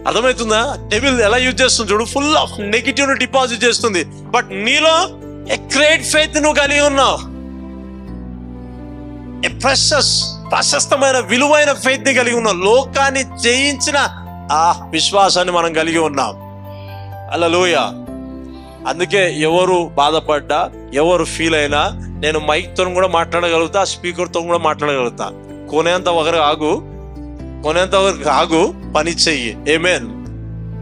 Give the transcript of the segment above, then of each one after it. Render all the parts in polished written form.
అర్థమవుతుందా? డెవిల్ ఎలా యూజ్ చేస్తుంది చూడు, ఫుల్ ఆఫ్ నెగిటివ్ డిపాజిట్ చేస్తుంది. బట్ నీలో ఏ గ్రేట్ ఫెయిత్ నువ్వు కలిగి ఉన్నావు, ఏ ప్రశస్తమైన విలువైన ఫెయిత్ ని కలిగి ఉన్నావు. లోకాన్ని జయించిన ఆ విశ్వాసాన్ని మనం కలిగి ఉన్నాం. హల్లెలూయా. అందుకే ఎవరు బాధపడ్డా, ఎవరు ఫీల్ అయినా, నేను మైక్ తో కూడా మాట్లాడగలుగుతా, స్పీకర్ తో కూడా మాట్లాడగలుగుతా. కొనేంత వరకు ఆగు, పని చెయ్యి. ఆమేన్.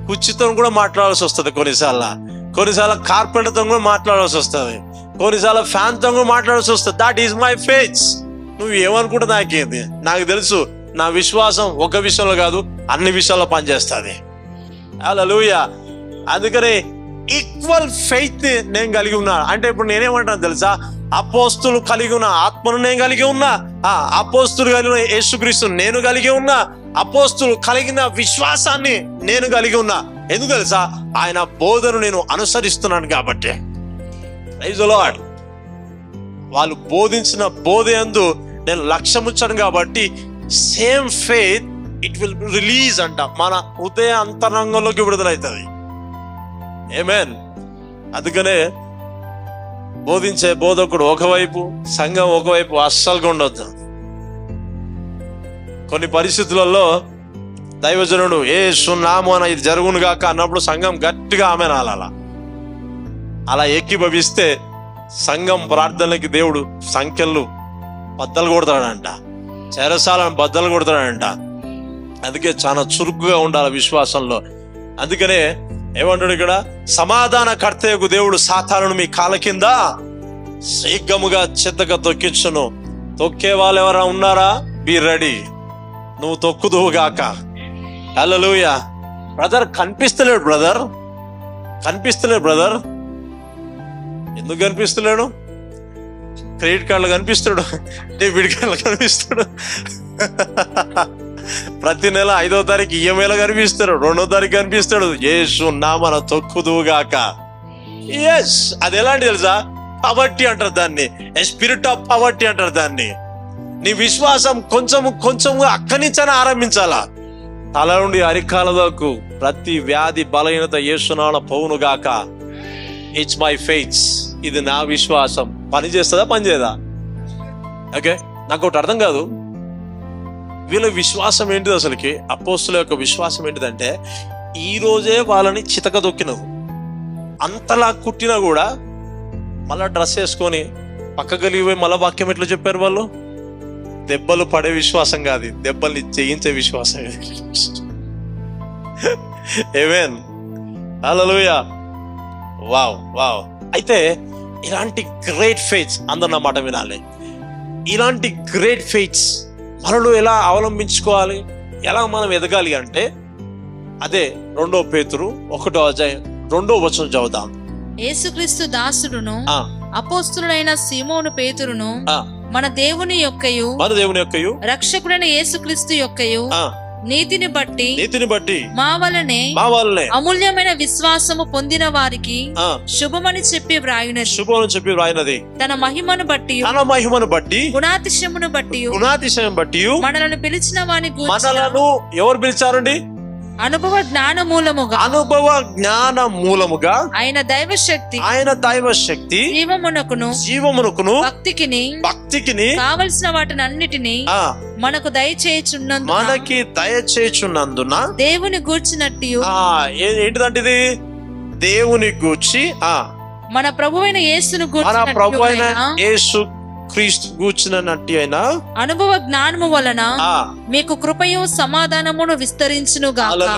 కుర్చీతో కూడా మాట్లాడాల్సి వస్తుంది కొన్నిసార్లు కార్పెంటర్ తో కూడా మాట్లాడాల్సి వస్తుంది, కొన్నిసార్లు ఫ్యాన్ తో కూడా మాట్లాడాల్సి వస్తుంది. That is my faith. నువ్వు ఏమనుకుంటా నాకేంది, నాకు తెలుసు నా విశ్వాసం ఒక విషయంలో కాదు, అన్ని విషయాల్లో పనిచేస్తుంది. హల్లెలూయా. అందుకని ఈక్వల్ ఫెయిత్ నేను కలిగి ఉన్నా అంటే ఇప్పుడు నేనేమంటాను తెలుసా, అపోస్తులు కలిగి ఉన్న ఆత్మను నేను కలిగి ఉన్నా, అపోస్తులు కలిగిన యేసుక్రీస్తు నేను కలిగి ఉన్నా, అపోస్తులు కలిగిన విశ్వాసాన్ని నేను కలిగి ఉన్నా. ఎందుకు తెలుసా, ఆయన బోధను నేను అనుసరిస్తున్నాను కాబట్టి. Praise the lord. వాళ్ళు బోధించిన బోధ యందు నేను లక్ష్యముచ్చాను కాబట్టి same faith it will release అంట, మన హృదయ అంతరంగంలోకి విడుదలవుతుంది. ఆమేన్. అందుకనే బోధించే బోధకుడు ఒకవైపు, సంఘం ఒకవైపు అస్సలుగా ఉండొద్దు. కొన్ని పరిస్థితులలో దైవజనుడు యేసు నామమున ఇది జరుగును గాక అన్నప్పుడు సంఘం గట్టిగా ఆమేన్ అనాలా. అలా ఏకీభవిస్తే సంఘం ప్రార్థనలకి దేవుడు సంఖ్యలు బద్దలు కొడతాడంట, చెరసాలను బద్దలు కొడతాడంట. అందుకే చాలా చురుకుగా ఉండాలి విశ్వాసంలో. అందుకనే ఏమంటాడు ఇక్కడ, సమాధాన కర్తయ్యకు దేవుడు సాతానును మీ కాళ్ళ కింద శీఘ్రముగా చెత్తగా తొక్కించును. తొక్కే వాళ్ళు ఎవరైనా ఉన్నారా? బి రెడీ, నువ్వు తొక్కుదువుగాక. హల్లెలూయా. బ్రదర్ కనిపిస్తలేడు, బ్రదర్ ఎందుకు కనిపిస్తలేడు? క్రెడిట్ కార్డులు కనిపిస్తాడు, డెబిట్ కార్డులు కనిపిస్తాడు, ప్రతి నెల 5వ తారీఖు ఈఎంఐలో కనిపిస్తాడు, 2వ తారీఖు కనిపిస్తాడు. యేసు నామమున తొక్కుదువుగాక. ఎస్, అది ఎలాంటి తెలుసా? పవర్టీ అంటారు దాన్ని, స్పిరిట్ ఆఫ్ పవర్టీ అంటారు దాన్ని. నీ విశ్వాసం కొంచెం అక్కడి నుంచైనా ఆరంభించాలా. తల నుండి అరికాల వరకు ప్రతి వ్యాధి బలహీనత యేసు నామమున పోవునుగాక. It's my faith. ఇది నా విశ్వాసం. పని చేస్తుందా, పని చేయదా? ఓకే, నాకు ఒకటి అర్థం కాదు, వీళ్ళ విశ్వాసం ఏంటిది అసలుకి? అపోస్తుల యొక్క విశ్వాసం ఏంటిదంటే, ఈ రోజే వాళ్ళని చితక దొక్కినవు, అంతలా కుట్టినా కూడా మళ్ళా డ్రెస్ వేసుకొని పక్కగలిగిపోయి మళ్ళా వాక్యం ఎట్లా చెప్పారు వాళ్ళు? దెబ్బలు పడే విశ్వాసం కాదు, దెబ్బల్ని జయించే విశ్వాసం. ఆమేన్. హల్లెలూయా. వావ్. అయితే ఇలాంటి గ్రేట్ ఫెయిత్స్, అందరు నా మాట వినాలి, ఇలాంటి గ్రేట్ ఫెయిత్స్ మనలో ఎలా అవలంబించుకోవాలి, ఎలా మనం ఎదగాలి అంటే అదే 2 పేతురు 1:2 చదువుదాం. యేసుక్రీస్తు దాసుడును అపోస్తలుడైన సీమోను పేతురును మన దేవుని యొక్కయు రక్షకుడైన యేసుక్రీస్తు యొక్కయు నీతిని బట్టి మా వలనే అమూల్యమైన విశ్వాసము పొందిన వారికి శుభమని చెప్పి వ్రాయినది. తన మహిమను బట్టి గుణాతిశయమును బట్టి మనలను పిలిచిన వాని మనలను ఎవరు పిలిచారండి? అనుభవ జ్ఞాన మూలముగా ఆయన దైవ శక్తి జీవమునకును భక్తికిని కావలసిన వాటినన్నిటిని మనకు దయచేయుచున్నందున దేవుని గూర్చినట్టు ఏంటిదంటే దేవుని గూర్చి మన ప్రభువైన యేసును యేసు క్రీస్తు గూర్చినట్టు అయినా అనుభవ జ్ఞానము వలన మీకు కృపయు సమాధానమును విస్తరించునుగాక.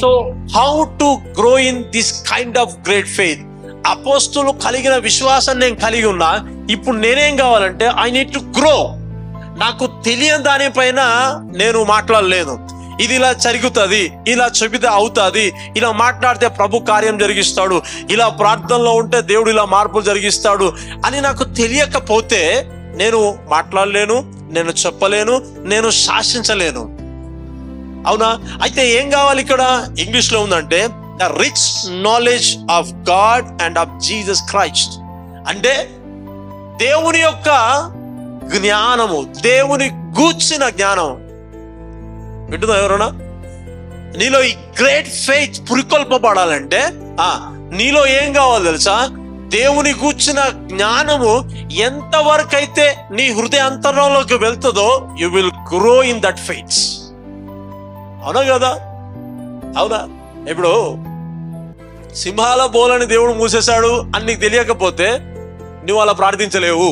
So how to grow in this kind of great faith? అపోస్తులు కలిగిన విశ్వాసం నేను కలిగి ఉన్నా, ఇప్పుడు నేనేం కావాలంటే ఐ నీడ్ టు గ్రో. నాకు తెలియని దానిపైన నేను మాట్లాడలేను. ఇది ఇలా జరుగుతుంది, ఇలా చెబితే అవుతుంది, ఇలా మాట్లాడితే ప్రభు కార్యం జరిగిస్తాడు, ఇలా ప్రార్థనలో ఉంటే దేవుడు ఇలా మార్పులు జరిగిస్తాడు అని నాకు తెలియకపోతే నేను మాట్లాడలేను, నేను చెప్పలేను, నేను శాసించలేను. అవునా? అయితే ఏం కావాలి ఇక్కడ? ఇంగ్లీష్ లో ఉందంటే the rich knowledge of God and of Jesus Christ. అంటే దేవుని యొక్క జ్ఞానము, దేవుని గూర్చిన జ్ఞానం. వింటుందా ఎవరన్నా? నీలో ఈ గ్రేట్ ఫెయిత్ పురికొల్పబడాలంటే నీలో ఏం కావాలి తెలుసా? దేవుని గూర్చిన జ్ఞానము ఎంతవరకు అయితే నీ హృదయ అంతరంలోకి వెళ్తుందో you will grow in that faith. అవునా కదా? అవునా? ఇప్పుడు సింహాల బోలని దేవుడు మూసేశాడు అని నీకు తెలియకపోతే నువ్వు అలా ప్రార్థించలేవు.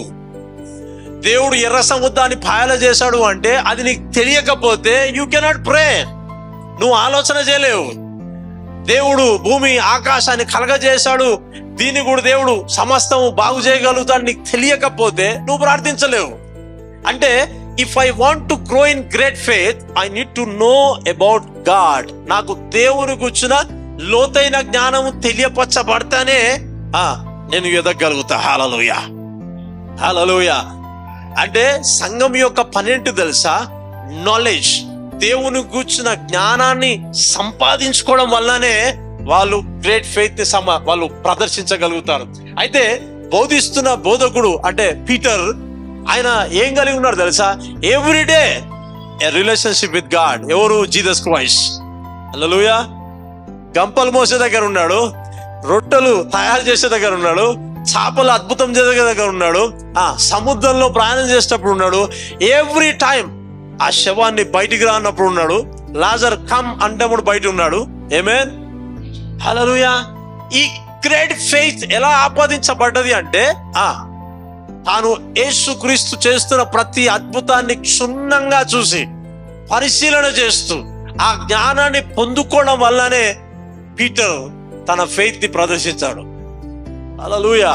దేవుడు ఎర్ర సముద్రాన్ని పాయల చేశాడు అంటే అది నీకు తెలియకపోతే యూ కెనాట్ ప్రే. నువ్వు ఆలోచన చేయలేవు. దేవుడు భూమి ఆకాశాన్ని కలగజేశాడు, దీన్ని కూడా దేవుడు సమస్తము బాగు చేయగలుగుతాడు నీకు తెలియకపోతే నువ్వు ప్రార్థించలేవు. అంటే if I want to grow in great faith I need to know about God. నాకు దేవుని కూర్చున్న లోతైన జ్ఞానము తెలియపరచబడతానే నేను ఎదగలుగుతా. హల్లెలూయా, హల్లెలూయా. అంటే సంఘం యొక్క పనేంటి తెలుసా? నాలెడ్జ్. దేవుని గూర్చిన జ్ఞానాన్ని సంపాదించుకోవడం వల్లనే వాళ్ళు గ్రేట్ ఫెయిత్ ని వాళ్ళు ప్రదర్శించగలుగుతారు. అయితే బోధిస్తున్న బోధకుడు అంటే పీటర్, ఆయన ఏం కలిగి ఉన్నాడు తెలుసా? Everyday a relationship with God. ఎవరు? Jesus Christ. హల్లెలూయా. గంపలు మోసే దగ్గర ఉన్నాడు, రొట్టెలు తయారు చేసే దగ్గర ఉన్నాడు, చేపలు అద్భుతం చేసే దగ్గర ఉన్నాడు, సముద్రంలో ప్రయాణం చేసేటప్పుడు ఉన్నాడు, ఎవ్రీ టైం ఆ శవాన్ని బయటికి రానప్పుడు ఉన్నాడు, లాజర్ కమ్ అంటప్పుడు బయట ఉన్నాడు. ఆమేన్, హల్లెలూయా. ఈ గ్రేట్ ఫెయిత్ ఎలా ఆపాదించబడ్డది అంటే తాను యేసుక్రీస్తు చేస్తున్న ప్రతి అద్భుతాన్ని క్షుణ్ణంగా చూసి పరిశీలన చేస్తూ ఆ జ్ఞానాన్ని పొందుకోవడం వల్లనే పీటర్ తన ఫెయిత్ ని ప్రదర్శించాడు. హల్లెలూయా.